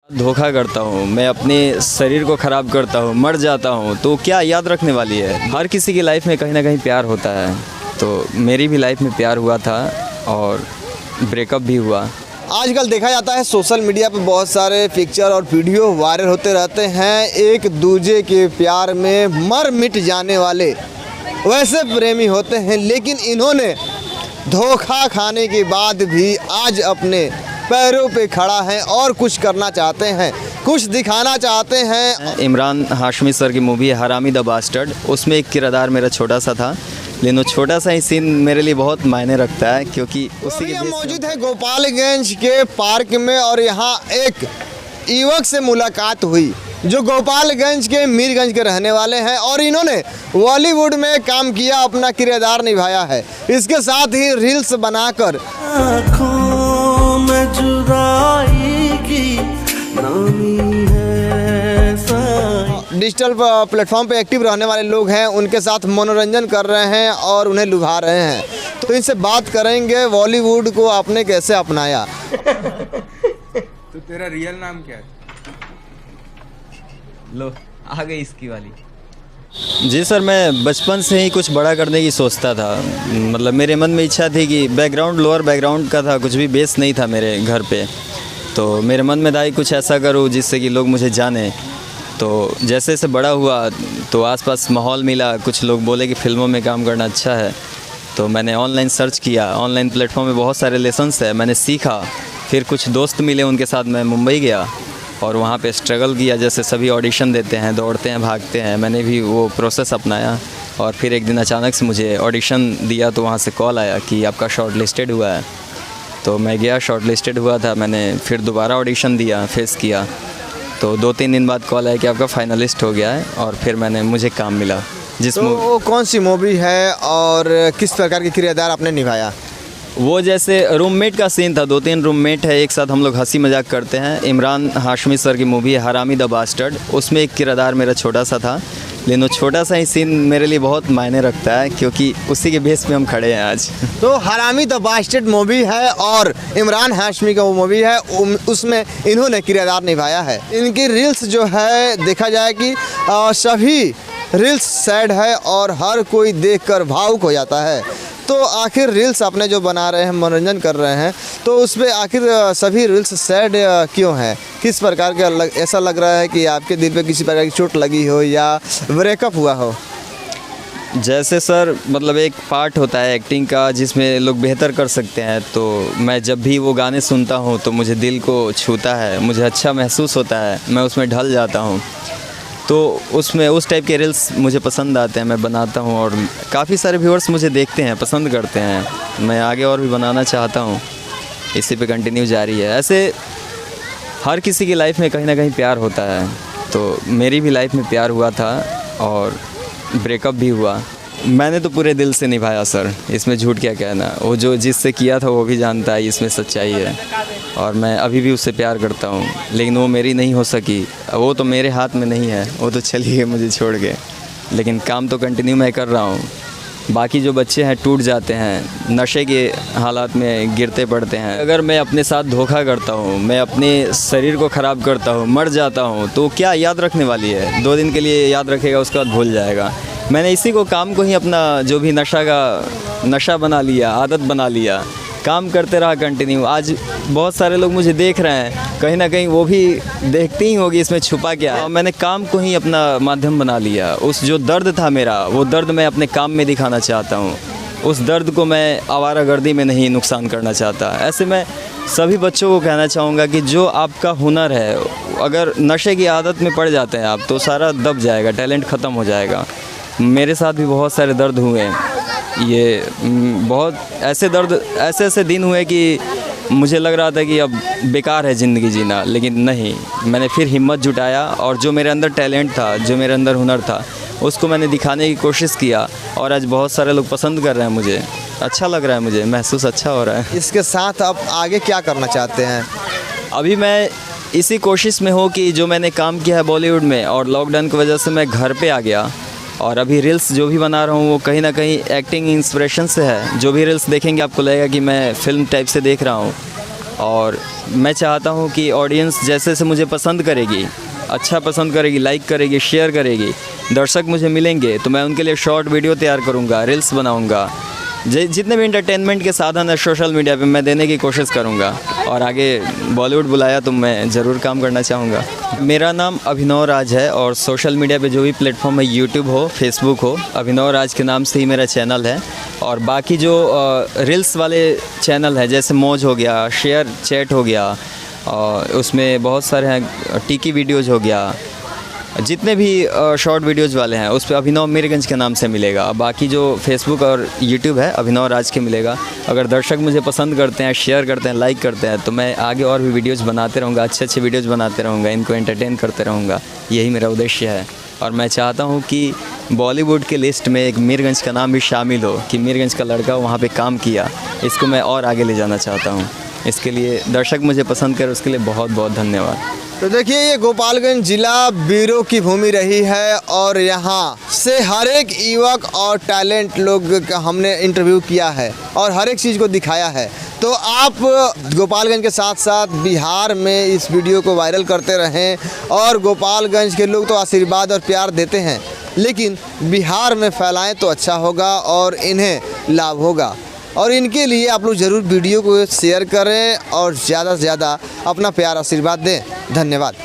धोखा करता हूँ, मैं अपने शरीर को ख़राब करता हूँ, मर जाता हूँ, तो क्या याद रखने वाली है। हर किसी की लाइफ में कहीं ना कहीं प्यार होता है, तो मेरी भी लाइफ में प्यार हुआ था और ब्रेकअप भी हुआ। आजकल देखा जाता है सोशल मीडिया पे बहुत सारे पिक्चर और वीडियो वायरल होते रहते हैं, एक दूजे के प्यार में मर मिट जाने वाले वैसे प्रेमी होते हैं, लेकिन इन्होंने धोखा खाने के बाद भी आज अपने पैरों पे खड़ा है और कुछ करना चाहते हैं, कुछ दिखाना चाहते हैं। इमरान हाशमी सर की मूवी है हरामी द बास्टर्ड, उसमें एक किरदार मेरा छोटा सा था, लेकिन वो छोटा सा ही सीन मेरे लिए बहुत मायने रखता है, क्योंकि उसी के हम मौजूद है गोपालगंज के पार्क में और यहाँ एक युवक से मुलाकात हुई जो गोपालगंज के मीरगंज के रहने वाले हैं और इन्होंने बॉलीवुड में काम किया, अपना किरदार निभाया है। इसके साथ ही रील्स बनाकर डिजिटल प्लेटफॉर्म पे एक्टिव रहने वाले लोग हैं, उनके साथ मनोरंजन कर रहे हैं और उन्हें लुभा रहे हैं। तो इनसे बात करेंगे बॉलीवुड को आपने कैसे अपनाया। तो तेरा रियल नाम क्या है? लो आ गई इसकी वाली। जी सर, मैं बचपन से ही कुछ बड़ा करने की सोचता था, मतलब मेरे मन में इच्छा थी कि बैकग्राउंड लोअर बैकग्राउंड का था, कुछ भी बेस नहीं था मेरे घर पे, तो मेरे मन में था कि कुछ ऐसा करूँ जिससे कि लोग मुझे जाने। तो जैसे जैसे बड़ा हुआ तो आसपास माहौल मिला, कुछ लोग बोले कि फ़िल्मों में काम करना अच्छा है, तो मैंने ऑनलाइन सर्च किया, ऑनलाइन प्लेटफॉर्म में बहुत सारे लेसन्स है, मैंने सीखा। फिर कुछ दोस्त मिले, उनके साथ मैं मुंबई गया और वहाँ पे स्ट्रगल किया, जैसे सभी ऑडिशन देते हैं, दौड़ते हैं, भागते हैं, मैंने भी वो प्रोसेस अपनाया। और फिर एक दिन अचानक से मुझे ऑडिशन दिया तो वहाँ से कॉल आया कि आपका शॉर्ट लिस्टेड हुआ है। तो मैं गया, शॉर्ट लिस्टेड हुआ था, मैंने फिर दोबारा ऑडिशन दिया, फेस किया, तो 2-3 दिन बाद कॉल आया कि आपका फाइनलिस्ट हो गया है और फिर मुझे काम मिला। तो वो कौन सी मूवी है और किस प्रकार के किरदार आपने निभाया? वो जैसे रूममेट का सीन था, 2-3 रूममेट है, एक साथ हम लोग हंसी मजाक करते हैं। इमरान हाशमी सर की मूवी है हरामी द बास्टर्ड, उसमें एक किरदार मेरा छोटा सा था, लेकिन वो छोटा सा ही सीन मेरे लिए बहुत मायने रखता है, क्योंकि उसी के बेस पे हम खड़े हैं आज। तो हरामी द बास्टर्ड मूवी है और इमरान हाशमी का वो मूवी है, उसमें इन्होंने किरदार निभाया है। इनकी रील्स जो है देखा जाए कि सभी रील्स सैड है और हर कोई देखकर भावुक हो जाता है। तो आखिर रील्स आपने जो बना रहे हैं, मनोरंजन कर रहे हैं, तो उस पर आखिर सभी रील्स सैड क्यों हैं? किस प्रकार के ऐसा लग रहा है कि आपके दिल पे किसी प्रकार की चोट लगी हो या ब्रेकअप हुआ हो? जैसे सर, मतलब एक पार्ट होता है एक्टिंग का जिसमें लोग बेहतर कर सकते हैं, तो मैं जब भी वो गाने सुनता हूँ तो मुझे दिल को छूता है, मुझे अच्छा महसूस होता है, मैं उसमें ढल जाता हूँ। तो उसमें उस टाइप के रील्स मुझे पसंद आते हैं, मैं बनाता हूँ और काफ़ी सारे व्यूअर्स मुझे देखते हैं, पसंद करते हैं। मैं आगे और भी बनाना चाहता हूँ, इसी पे कंटिन्यू जारी है। ऐसे हर किसी की लाइफ में कहीं ना कहीं प्यार होता है, तो मेरी भी लाइफ में प्यार हुआ था और ब्रेकअप भी हुआ। मैंने तो पूरे दिल से निभाया सर, इसमें झूठ क्या कहना। वो जो जिससे किया था वो भी जानता है इसमें सच्चाई है, और मैं अभी भी उससे प्यार करता हूँ, लेकिन वो मेरी नहीं हो सकी। वो तो मेरे हाथ में नहीं है, वो तो चली गई मुझे छोड़ के, लेकिन काम तो कंटिन्यू मैं कर रहा हूँ। बाकी जो बच्चे हैं टूट जाते हैं, नशे के हालात में गिरते पड़ते हैं। अगर मैं अपने साथ धोखा करता हूँ, मैं अपने शरीर को ख़राब करता हूँ, मर जाता हूँ, तो क्या याद रखने वाली है। 2 दिन के लिए याद रखेगा, उसके बाद भूल जाएगा। मैंने इसी को काम को ही अपना जो भी नशा बना लिया, आदत बना लिया, काम करते रहा कंटिन्यू। आज बहुत सारे लोग मुझे देख रहे हैं, कहीं ना कहीं वो भी देखती ही होगी इसमें छुपा क्या है। मैंने काम को ही अपना माध्यम बना लिया। उस जो दर्द था मेरा, वो दर्द मैं अपने काम में दिखाना चाहता हूँ। उस दर्द को मैं आवारागर्दी में नहीं नुकसान करना चाहता। ऐसे मैं सभी बच्चों को कहना चाहूँगा कि जो आपका हुनर है, अगर नशे की आदत में पड़ जाते हैं आप, तो सारा दब जाएगा, टैलेंट ख़त्म हो जाएगा। मेरे साथ भी बहुत सारे दर्द हुए, ये बहुत ऐसे दिन हुए कि मुझे लग रहा था कि अब बेकार है ज़िंदगी जीना, लेकिन नहीं, मैंने फिर हिम्मत जुटाया और जो मेरे अंदर टैलेंट था, जो मेरे अंदर हुनर था, उसको मैंने दिखाने की कोशिश किया और आज बहुत सारे लोग पसंद कर रहे हैं मुझे। अच्छा लग रहा है, मुझे महसूस अच्छा हो रहा है। इसके साथ आप आगे क्या करना चाहते हैं? अभी मैं इसी कोशिश में हूँ कि जो मैंने काम किया है बॉलीवुड में, और लॉकडाउन की वजह से मैं घर पे आ गया, और अभी रील्स जो भी बना रहा हूँ वो कहीं ना कहीं एक्टिंग इंस्पिरेशन से है। जो भी रील्स देखेंगे आपको लगेगा कि मैं फ़िल्म टाइप से देख रहा हूँ। और मैं चाहता हूँ कि ऑडियंस जैसे जैसे मुझे पसंद करेगी, अच्छा पसंद करेगी, लाइक करेगी, शेयर करेगी, दर्शक मुझे मिलेंगे तो मैं उनके लिए शॉर्ट वीडियो तैयार करूँगा, रील्स बनाऊँगा, जितने भी एंटरटेनमेंट के साधन है सोशल मीडिया पे मैं देने की कोशिश करूँगा। और आगे बॉलीवुड बुलाया तो मैं ज़रूर काम करना चाहूँगा। मेरा नाम अभिनव राज है और सोशल मीडिया पे जो भी प्लेटफॉर्म है, यूट्यूब हो, फेसबुक हो, अभिनव राज के नाम से ही मेरा चैनल है। और बाकी जो रील्स वाले चैनल है जैसे मौज हो गया, शेयर चैट हो गया, और उसमें बहुत सारे हैं, टिकी वीडियोज़ हो गया, जितने भी शॉर्ट वीडियोज़ वाले हैं उस पर अभिनव मीरगंज के नाम से मिलेगा। बाकी जो फेसबुक और यूट्यूब है अभिनव राज के मिलेगा। अगर दर्शक मुझे पसंद करते हैं, शेयर करते हैं, लाइक करते हैं तो मैं आगे और भी वीडियोज़ बनाते रहूँगा, अच्छे अच्छे वीडियोज़ बनाते रहूँगा, इनको एंटरटेन करते रहूँगा। यही मेरा उद्देश्य है। और मैं चाहता हूँ कि बॉलीवुड के लिस्ट में एक मीरगंज का नाम भी शामिल हो, कि मीरगंज का लड़का वहाँ पे काम किया। इसको मैं और आगे ले जाना चाहता हूँ। इसके लिए दर्शक मुझे पसंद करे उसके लिए बहुत बहुत धन्यवाद। तो देखिए, ये गोपालगंज जिला वीरों की भूमि रही है और यहाँ से हर एक युवक और टैलेंट लोग का हमने इंटरव्यू किया है और हर एक चीज़ को दिखाया है। तो आप गोपालगंज के साथ साथ बिहार में इस वीडियो को वायरल करते रहें। और गोपालगंज के लोग तो आशीर्वाद और प्यार देते हैं, लेकिन बिहार में फैलाएं तो अच्छा होगा और इन्हें लाभ होगा। और इनके लिए आप लोग ज़रूर वीडियो को शेयर करें और ज़्यादा से ज़्यादा अपना प्यार आशीर्वाद दें। धन्यवाद।